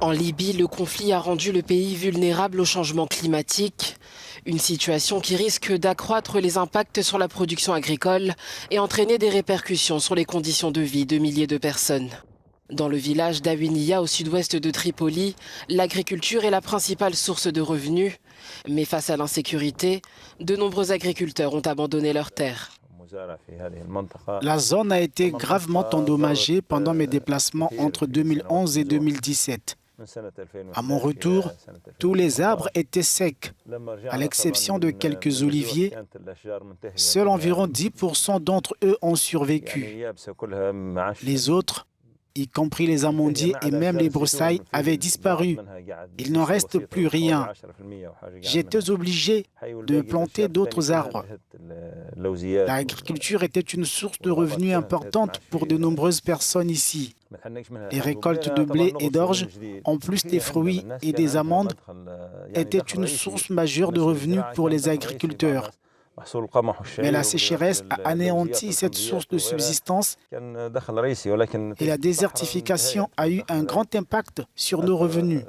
En Libye, le conflit a rendu le pays vulnérable au changement climatique. Une situation qui risque d'accroître les impacts sur la production agricole et entraîner des répercussions sur les conditions de vie de milliers de personnes. Dans le village d'Awiniya, au sud-ouest de Tripoli, l'agriculture est la principale source de revenus. Mais face à l'insécurité, de nombreux agriculteurs ont abandonné leurs terres. La zone a été gravement endommagée pendant mes déplacements entre 2011 et 2017. À mon retour, tous les arbres étaient secs, à l'exception de quelques oliviers. Seuls environ 10% d'entre eux ont survécu. Les autres, y compris les amandiers et même les broussailles, avaient disparu. Il n'en reste plus rien. J'étais obligé de planter d'autres arbres. L'agriculture était une source de revenus importante pour de nombreuses personnes ici. Les récoltes de blé et d'orge, en plus des fruits et des amandes, étaient une source majeure de revenus pour les agriculteurs. Mais la sécheresse a anéanti cette source de subsistance et la désertification a eu un grand impact sur nos revenus.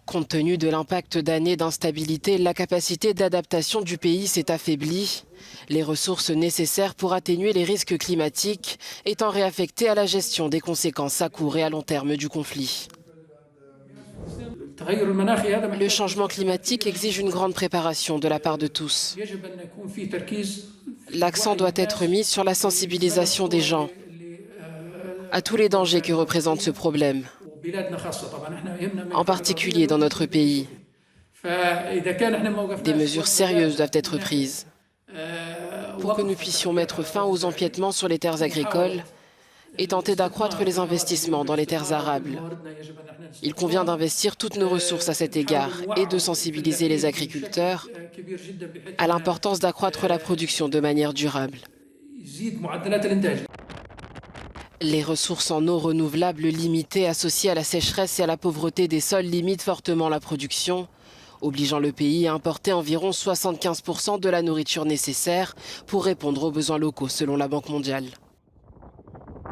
Compte tenu de l'impact d'années d'instabilité, la capacité d'adaptation du pays s'est affaiblie. Les ressources nécessaires pour atténuer les risques climatiques étant réaffectées à la gestion des conséquences à court et à long terme du conflit. Le changement climatique exige une grande préparation de la part de tous. L'accent doit être mis sur la sensibilisation des gens à tous les dangers que représente ce problème, en particulier dans notre pays. Des mesures sérieuses doivent être prises pour que nous puissions mettre fin aux empiètements sur les terres agricoles et tenter d'accroître les investissements dans les terres arables. Il convient d'investir toutes nos ressources à cet égard et de sensibiliser les agriculteurs à l'importance d'accroître la production de manière durable. Les ressources en eau renouvelable limitées associées à la sécheresse et à la pauvreté des sols limitent fortement la production, obligeant le pays à importer environ 75% de la nourriture nécessaire pour répondre aux besoins locaux selon la Banque mondiale.